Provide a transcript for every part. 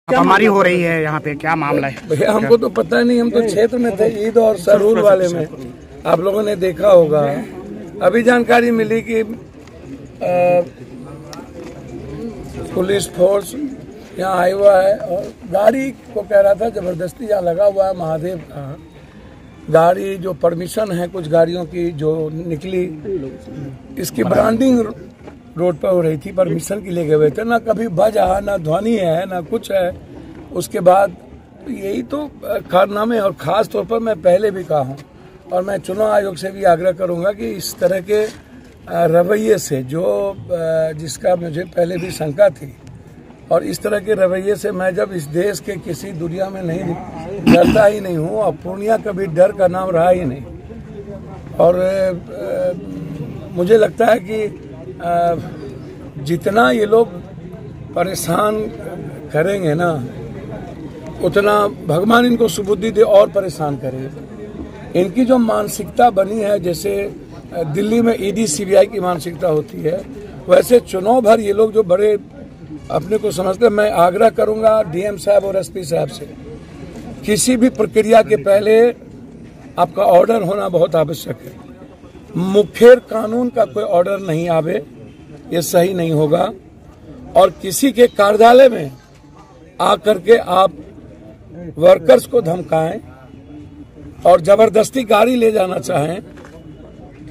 हमारी हो रही है यहाँ पे, क्या मामला है भैया? हमको तो पता नहीं, हम तो क्षेत्र में थे, ईद और सहूर वाले में। आप लोगों ने देखा होगा, अभी जानकारी मिली कि पुलिस फोर्स यहाँ आया हुआ है और गाड़ी को कह रहा था जबरदस्ती यहाँ लगा हुआ है महादेव का गाड़ी, जो परमिशन है कुछ गाड़ियों की जो निकली, इसकी ब्रांडिंग रोड पर हो रही थी, परमिशन के लिए गए हुए थे, ना कभी बजा ना ध्वनि है ना कुछ है। उसके बाद यही तो कारनामे, और खास तौर पर मैं पहले भी कहा हूँ और मैं चुनाव आयोग से भी आग्रह करूंगा कि इस तरह के रवैये से, जो जिसका मुझे पहले भी शंका थी, और इस तरह के रवैये से मैं जब इस देश के किसी दुनिया में नहीं डरता ही नहीं हूँ, और पूर्णिया कभी डर का नाम रहा ही नहीं। और मुझे लगता है कि जितना ये लोग परेशान करेंगे ना, उतना भगवान इनको सुबुद्धि दे और परेशान करे। इनकी जो मानसिकता बनी है, जैसे दिल्ली में ईडी सीबीआई की मानसिकता होती है, वैसे चुनाव भर ये लोग जो बड़े अपने को समझते हैं। मैं आग्रह करूंगा डीएम साहब और एसपी साहब से, किसी भी प्रक्रिया के पहले आपका ऑर्डर होना बहुत आवश्यक है। मुखेर कानून का कोई ऑर्डर नहीं आवे, ये सही नहीं होगा। और किसी के कार्यालय में आकर के आप वर्कर्स को धमकाएं और जबरदस्ती गाड़ी ले जाना चाहें,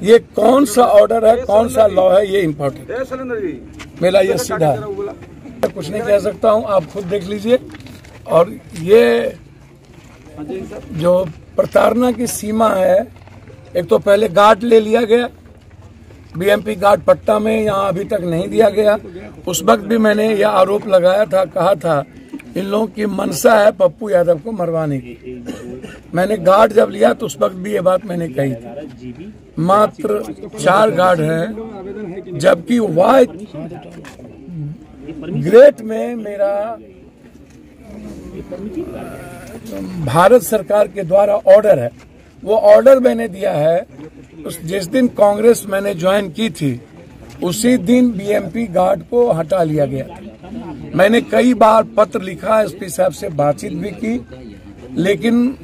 ये कौन सा ऑर्डर है, कौन सा लॉ है, ये इम्पोर्टेंट है। मेरा ये सीधा है, कुछ नहीं कह सकता हूं, आप खुद देख लीजिए। और ये जो प्रताड़ना की सीमा है, एक तो पहले गार्ड ले लिया गया, बीएमपी गार्ड पट्टा में यहाँ अभी तक नहीं दिया गया। उस वक्त भी मैंने यह आरोप लगाया था, कहा था इन लोगों की मनसा है पप्पू यादव को मरवाने की। मैंने गार्ड जब लिया तो उस वक्त भी ये बात मैंने कही थी। मात्र 4 गार्ड हैं, जबकि वाई ग्रेट में मेरा भारत सरकार के द्वारा ऑर्डर है, वो ऑर्डर मैंने दिया है। जिस दिन कांग्रेस मैंने ज्वाइन की थी, उसी दिन बीएमपी गार्ड को हटा लिया गया था। मैंने कई बार पत्र लिखा, एसपी साहब से बातचीत भी की, लेकिन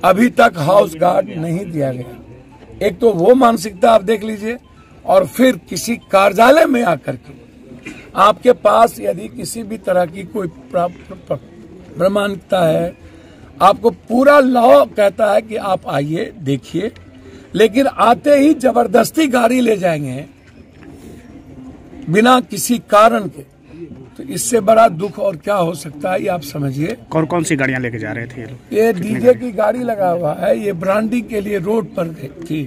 अभी तक हाउस गार्ड नहीं दिया गया। एक तो वो मानसिकता आप देख लीजिए, और फिर किसी कार्यालय में आकर के आपके पास यदि किसी भी तरह की कोई प्रामाणिकता है, आपको पूरा लॉ कहता है कि आप आइए देखिए, लेकिन आते ही जबरदस्ती गाड़ी ले जाएंगे बिना किसी कारण के, तो इससे बड़ा दुख और क्या हो सकता है, ये आप समझिए। कौन कौन सी गाड़ियां लेके जा रहे थे ये डीजे की गाड़ी लगा हुआ है, ये ब्रांडिंग के लिए रोड पर थी,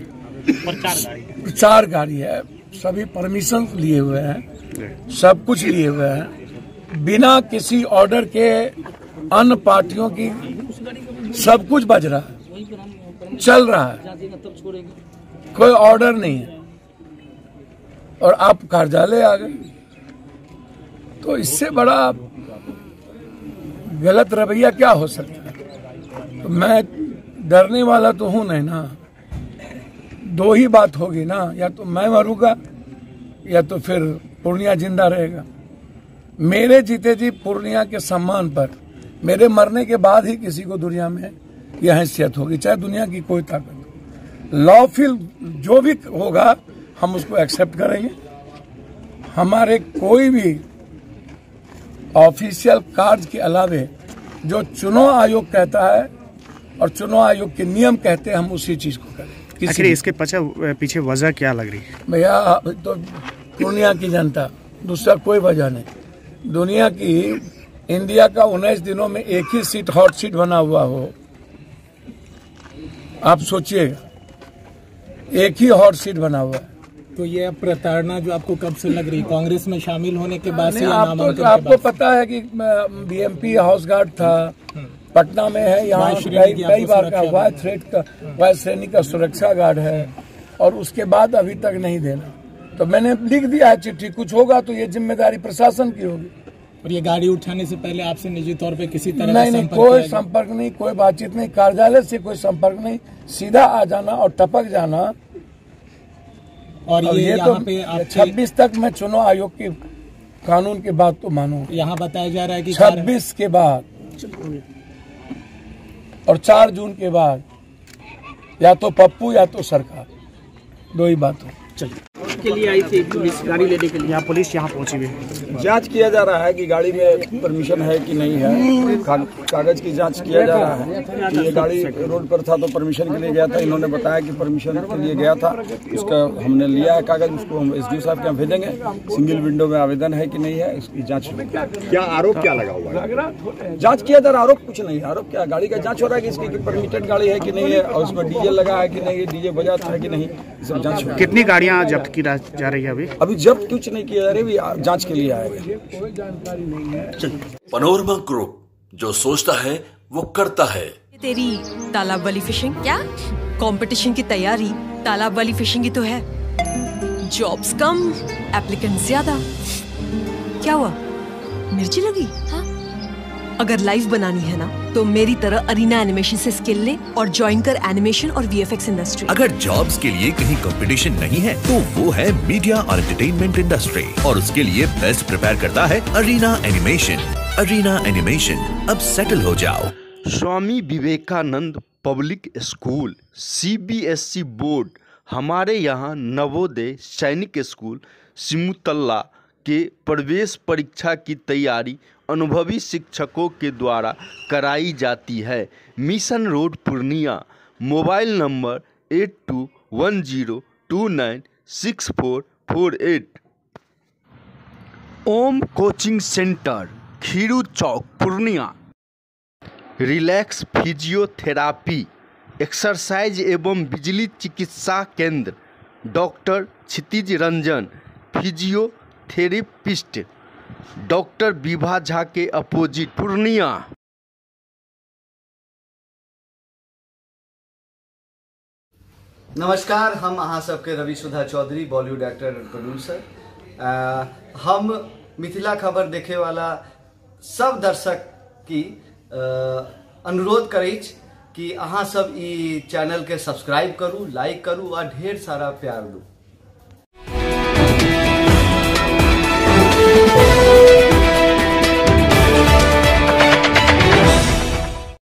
4 गाड़ी है, सभी परमिशन लिए हुए हैं, सब कुछ लिए हुए हैं, बिना किसी ऑर्डर के अन्य पार्टियों की सब कुछ बज रहा है, चल रहा है, कोई ऑर्डर नहीं है, और आप कार्यालय आ गए। तो इससे बड़ा गलत रवैया क्या हो सकता है? तो मैं डरने वाला तो हूं नहीं ना, 2 ही बात होगी ना, या तो मैं मरूंगा या तो फिर पूर्णिया जिंदा रहेगा। मेरे जीते जी पूर्णिया के सम्मान पर मेरे मरने के बाद ही किसी को दुनिया में यह हैसियत होगी, चाहे दुनिया की कोई ताकत। लॉफुल जो भी होगा हम उसको एक्सेप्ट करेंगे। हमारे कोई भी ऑफिशियल कार्य के अलावे जो चुनाव आयोग कहता है और चुनाव आयोग के नियम कहते हैं, हम उसी चीज को करें। आखिर इसके पीछे वजह क्या लग रही है भैया? तो पूर्णिया की जनता, दूसरा कोई वजह नहीं। दुनिया की, इंडिया का 19 दिनों में एक ही सीट हॉट सीट बना हुआ हो, आप सोचिएगा, एक ही हॉट सीट बना हुआ है। तो ये प्रताड़ना जो आपको कब से लग रही, कांग्रेस में शामिल होने के बाद से? आपको पता है कि बीएमपी हाउस गार्ड था, पटना में है, यहाँ कई बार का वाई थ्रेट का, वाई श्रेणी का सुरक्षा गार्ड है, और उसके बाद अभी तक नहीं देना। तो मैंने लिख दिया है चिट्ठी, कुछ होगा तो ये जिम्मेदारी प्रशासन की होगी। और ये गाड़ी उठाने से पहले आपसे निजी तौर पे किसी तरह नहीं, कोई संपर्क नहीं, कोई बातचीत नहीं, कार्यालय से कोई संपर्क नहीं, सीधा आ जाना और टपक जाना। और ये तो 26 तक मैं चुनाव आयोग की कानून के बात तो मानो। यहाँ बताया जा रहा है कि 26 के बाद और 4 जून के बाद या तो पप्पू या तो सरकार, 2 ही बात है। के लिए आई थी पुलिस गाड़ी लेने के लिए, यहाँ पुलिस यहाँ पहुंची हुई है। जांच किया जा रहा है कि गाड़ी में परमिशन है कि नहीं है, कागज की जांच किया जा रहा है कि ये गाड़ी रोड पर था तो परमिशन के लिए गया था। इन्होंने बताया कि परमिशन के लिए गया था, उसका हमने लिया है कागज, उसको हम एसडीओ साहब के यहाँ भेजेंगे। सिंगल विंडो में आवेदन है कि नहीं है, इसकी जाँच। क्या आरोप क्या लगा हुआ है? जाँच किया जा रहा। आरोप कुछ नहीं है। आरोप क्या, गाड़ी का जाँच हो रहा है कि इसकी परमिटेड गाड़ी है कि नहीं है, और उसमें डीजे लगा है कि नहीं, डीजे बजा है कि नहीं, ये सब जाँच। कितनी गाड़ियाँ जब्त की जा रही है अभी जब्त कुछ नहीं किया जा रहा है, जांच के लिए आएगा। पनोरमा ग्रुप, जो सोचता है वो करता है। तेरी तालाब वाली फिशिंग क्या? कंपटीशन की तैयारी तालाब वाली फिशिंग ही तो है। जॉब्स कम, एप्लीकेंट ज्यादा। क्या हुआ, मिर्ची लगी? हाँ? अगर लाइव बनानी है ना तो मेरी तरह अरीना एनिमेशन से स्किल ले और ज्वाइन कर एनिमेशन और वीएफएक्स इंडस्ट्री। अगर जॉब्स के लिए कहीं कंपटीशन नहीं है तो वो है मीडिया और एंटरटेनमेंट इंडस्ट्री, और उसके लिए बेस्ट प्रिपेयर करता है अरीना एनिमेशन। अरीना एनिमेशन, अब सेटल हो जाओ। Swami Vivekananda public school CBSE board हमारे यहाँ नवोदय सैनिक स्कूल सिमुतल्ला के प्रवेश परीक्षा की तैयारी अनुभवी शिक्षकों के द्वारा कराई जाती है। Mission road Purnia. Mobile number 8210296448। Om coaching centre Khiru Chowk Purnia. Relax physiotherapy, exercise एवं बिजली चिकित्सा केंद्र doctor Kshitij Ranjan, physiotherapist doctor Vibha Jha के अपोजिट पूर्णिया। नमस्कार, हम अहाँ सबके Ravi Sudha Chaudhary, Bollywood actor and producer. हम मिथिला खबर देखे वाला सब दर्शक की अनुरोध करी कि अहाँ सब ई चैनल के सब्सक्राइब करू, लाइक करू और ढेर सारा प्यार दू।